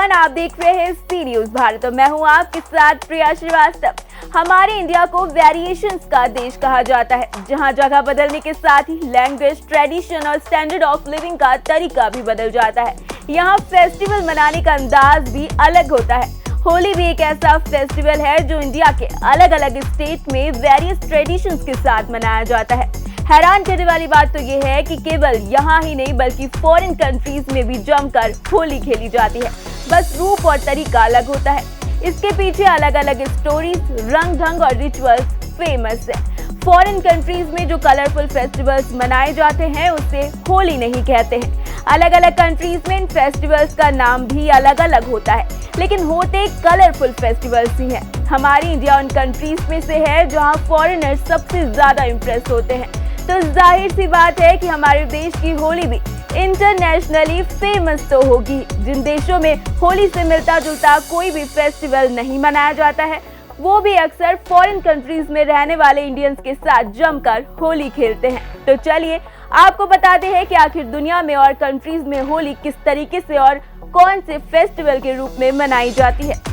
Everyone, आप देख रहे हैं सी न्यूज भारत और मैं हूं आपके साथ प्रिया श्रीवास्तव। हमारे इंडिया को वेरिएशंस का देश कहा जाता है, जहां जगह बदलने के साथ ही लैंग्वेज, ट्रेडिशन और स्टैंडर्ड ऑफ लिविंग का तरीका भी बदल जाता है। यहाँ फेस्टिवल मनाने का अंदाज भी अलग होता है। होली भी एक ऐसा फेस्टिवल है जो इंडिया के अलग अलग स्टेट में वेरियस ट्रेडिशंस के साथ मनाया जाता है। हैरान करने वाली बात तो ये है कि केवल यहाँ ही नहीं बल्कि फॉरेन कंट्रीज में भी जमकर होली खेली जाती है, बस रूप और तरीका अलग होता है। इसके पीछे अलग अलग स्टोरीज, रंग ढंग और रिचुअल्स फेमस है। फॉरेन कंट्रीज में जो कलरफुल फेस्टिवल्स मनाए जाते हैं उसे होली नहीं कहते हैं। अलग अलग कंट्रीज में इन फेस्टिवल्स का नाम भी अलग अलग होता है, लेकिन होते कलरफुल फेस्टिवल्स ही हैं। हमारी इंडिया उन कंट्रीज में से है जहां फॉरेनर्स सबसे ज्यादा इम्प्रेस होते हैं, तो जाहिर सी बात है कि हमारे देश की होली भी इंटरनेशनली फेमस तो होगी। जिन देशों में होली से मिलता जुलता कोई भी फेस्टिवल नहीं मनाया जाता है, वो भी अक्सर फॉरेन कंट्रीज में रहने वाले इंडियंस के साथ जमकर होली खेलते हैं। तो चलिए आपको बताते हैं कि आखिर दुनिया में और कंट्रीज में होली किस तरीके से और कौन से फेस्टिवल के रूप में मनाई जाती है।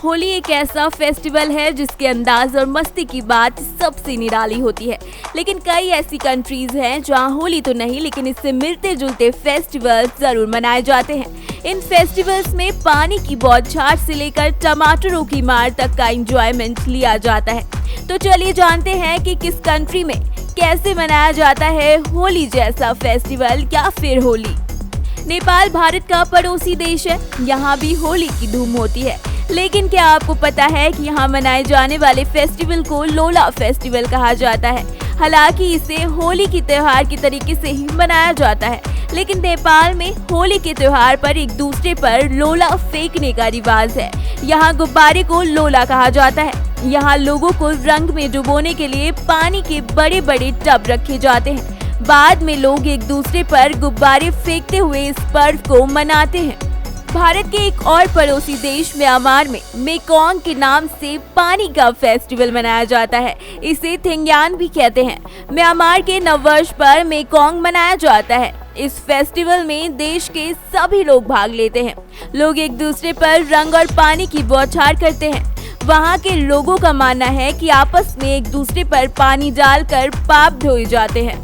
होली एक ऐसा फेस्टिवल है जिसके अंदाज और मस्ती की बात सबसे निराली होती है, लेकिन कई ऐसी कंट्रीज हैं जहां होली तो नहीं लेकिन इससे मिलते जुलते फेस्टिवल जरूर मनाए जाते हैं। इन फेस्टिवल्स में पानी की बौछार से लेकर टमाटरों की मार तक का एंजॉयमेंट लिया जाता है। तो चलिए जानते हैं कि किस कंट्री में कैसे मनाया जाता है होली जैसा फेस्टिवल या फिर होली। नेपाल भारत का पड़ोसी देश है, यहाँ भी होली की धूम होती है। लेकिन क्या आपको पता है कि यहाँ मनाए जाने वाले फेस्टिवल को लोला फेस्टिवल कहा जाता है। हालांकि इसे होली की त्योहार के तरीके से ही मनाया जाता है, लेकिन नेपाल में होली के त्योहार पर एक दूसरे पर लोला फेंकने का रिवाज है। यहाँ गुब्बारे को लोला कहा जाता है। यहाँ लोगों को रंग में डुबोने के लिए पानी के बड़े बड़े टब रखे जाते हैं। बाद में लोग एक दूसरे पर गुब्बारे फेंकते हुए इस पर्व को मनाते हैं। भारत के एक और पड़ोसी देश म्यांमार में मेकोंग के नाम से पानी का फेस्टिवल मनाया जाता है। इसे थिंग्यान भी कहते हैं। म्यांमार के नववर्ष पर मेकोंग मनाया जाता है। इस फेस्टिवल में देश के सभी लोग भाग लेते हैं। लोग एक दूसरे पर रंग और पानी की बौछार करते हैं। वहाँ के लोगों का मानना है कि आपस में एक दूसरे पर पानी डालकर पाप धोए जाते हैं।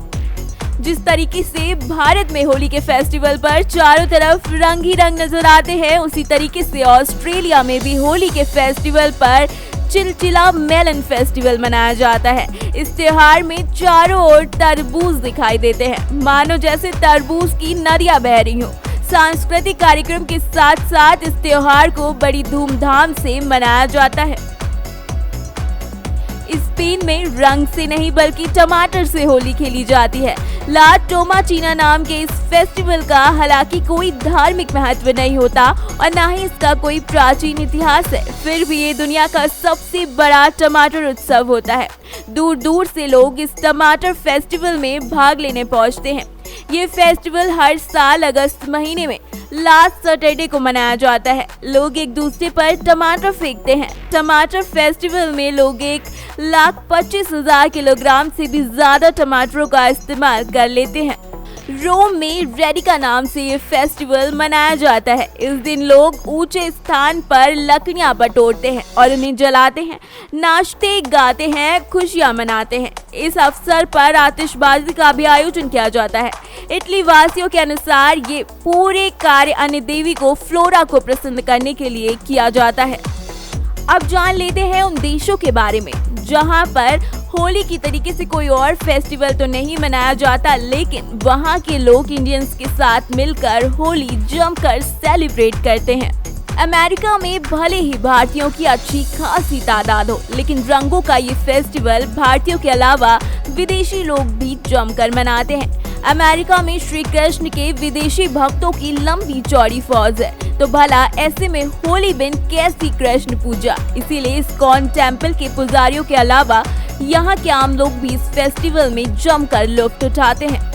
जिस तरीके से भारत में होली के फेस्टिवल पर चारों तरफ रंग ही रंग नजर आते हैं, उसी तरीके से ऑस्ट्रेलिया में भी होली के फेस्टिवल पर चिलचिला मेलन फेस्टिवल मनाया जाता है। इस त्योहार में चारों ओर तरबूज दिखाई देते हैं, मानो जैसे तरबूज की नदियां बह रही हो। सांस्कृतिक कार्यक्रम के साथ साथ इस त्योहार को बड़ी धूमधाम से मनाया जाता है। स्पेन में रंग से नहीं बल्कि टमाटर से होली खेली जाती है। ला टोमाचीना नाम के इस फेस्टिवल का हालांकि कोई धार्मिक महत्व नहीं होता और न ही इसका कोई प्राचीन इतिहास है, फिर भी ये दुनिया का सबसे बड़ा टमाटर उत्सव होता है। दूर दूर से लोग इस टमाटर फेस्टिवल में भाग लेने पहुंचते हैं। ये फेस्टिवल हर साल अगस्त महीने में लास्ट सैटरडे को मनाया जाता है। लोग एक दूसरे पर टमाटर फेंकते हैं। टमाटर फेस्टिवल में लोग 1,25,000 किलोग्राम से भी ज्यादा टमाटरों का इस्तेमाल कर लेते हैं। रोम में रेडिका नाम से ये फेस्टिवल मनाया जाता है। इस दिन लोग ऊंचे स्थान पर लकड़ियां बटोरते हैं और उन्हें जलाते हैं, नाचते गाते हैं, खुशियां मनाते हैं। इस अवसर पर आतिशबाजी का भी आयोजन किया जाता है। इटली वासियों के अनुसार ये पूरे कार्य अन्य देवी को फ्लोरा को प्रसन्न करने के लिए किया जाता है। अब जान लेते हैं उन देशों के बारे में जहां पर होली की तरीके से कोई और फेस्टिवल तो नहीं मनाया जाता, लेकिन वहां के लोग इंडियंस के साथ मिलकर होली जमकर सेलिब्रेट करते हैं। अमेरिका में भले ही भारतीयों की अच्छी खासी तादाद हो, लेकिन रंगों का ये फेस्टिवल भारतीयों के अलावा विदेशी लोग भी जमकर मनाते हैं। अमेरिका में श्री कृष्ण के विदेशी भक्तों की लंबी चौड़ी फौज है, तो भला ऐसे में होली बिन कैसी कृष्ण पूजा। इसीलिए इस्कॉन टेम्पल के पुजारियों के अलावा यहाँ के आम लोग भी इस फेस्टिवल में जमकर लुत्फ उठाते हैं।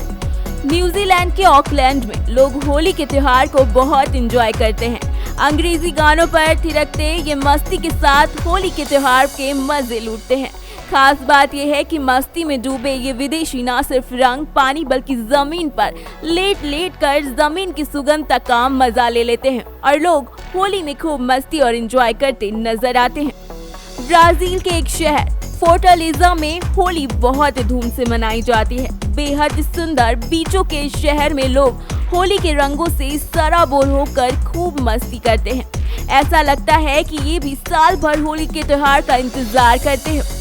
न्यूजीलैंड के ऑकलैंड में लोग होली के त्योहार को बहुत एंजॉय करते हैं। अंग्रेजी गानों पर थिरकते ये मस्ती के साथ होली के त्योहार के मजे लूटते हैं। खास बात यह है कि मस्ती में डूबे ये विदेशी न सिर्फ रंग पानी बल्कि जमीन पर लेट लेट कर जमीन की सुगंधता का मजा ले लेते हैं और लोग होली में खूब मस्ती और एंजॉय करते नजर आते हैं। ब्राजील के एक शहर फोर्टालेजा में होली बहुत धूम से मनाई जाती है। बेहद सुंदर बीचों के शहर में लोग होली के रंगों से सराबोर होकर खूब मस्ती करते हैं। ऐसा लगता है कि ये भी साल भर होली के त्योहार का इंतजार करते हैं।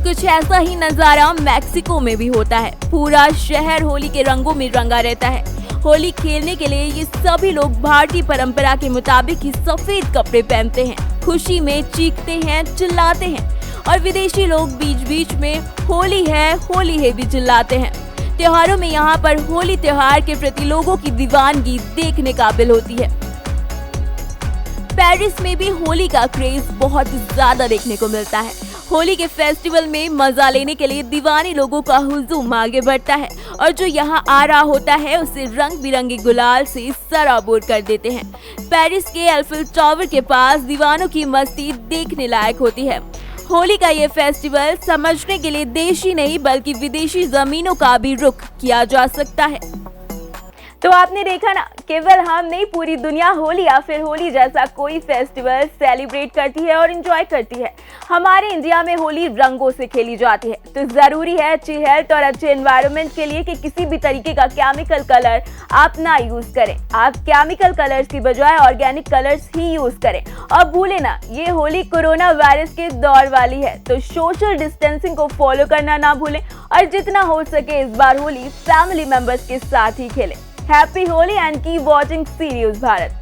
कुछ ऐसा ही नजारा मैक्सिको में भी होता है। पूरा शहर होली के रंगों में रंगा रहता है। होली खेलने के लिए ये सभी लोग भारतीय परंपरा के मुताबिक ही सफेद कपड़े पहनते हैं, खुशी में चीखते हैं, चिल्लाते हैं और विदेशी लोग बीच बीच में होली है भी चिल्लाते हैं। त्योहारों में यहाँ पर होली त्योहार के प्रति लोगों की दीवानगी देखने काबिल होती है। पेरिस में भी होली का क्रेज बहुत ज्यादा देखने को मिलता है। होली के फेस्टिवल में मजा लेने के लिए दीवाने लोगों का हुजूम आगे बढ़ता है और जो यहाँ आ रहा होता है उसे रंग बिरंगे गुलाल से सराबोर कर देते हैं। पेरिस के एल्फिल टावर के पास दीवानों की मस्ती देखने लायक होती है। होली का ये फेस्टिवल समझने के लिए देशी नहीं बल्कि विदेशी जमीनों का भी रुख किया जा सकता है। तो आपने देखा ना, केवल हम नहीं पूरी दुनिया होली या फिर होली जैसा कोई फेस्टिवल सेलिब्रेट करती है और एंजॉय करती है। हमारे इंडिया में होली रंगों से खेली जाती है, तो जरूरी है अच्छी हेल्थ और अच्छे एनवायरनमेंट के लिए कि किसी भी तरीके का केमिकल कलर आप ना यूज करें। आप केमिकल कलर्स की बजाय ऑर्गेनिक कलर्स ही यूज करें। और भूले ना, ये होली कोरोना वायरस के दौर वाली है, तो सोशल डिस्टेंसिंग को फॉलो करना ना भूलें और जितना हो सके इस बार होली फैमिली मेंबर्स के साथ ही खेलें। Happy Holi and keep watching Serious Bharat.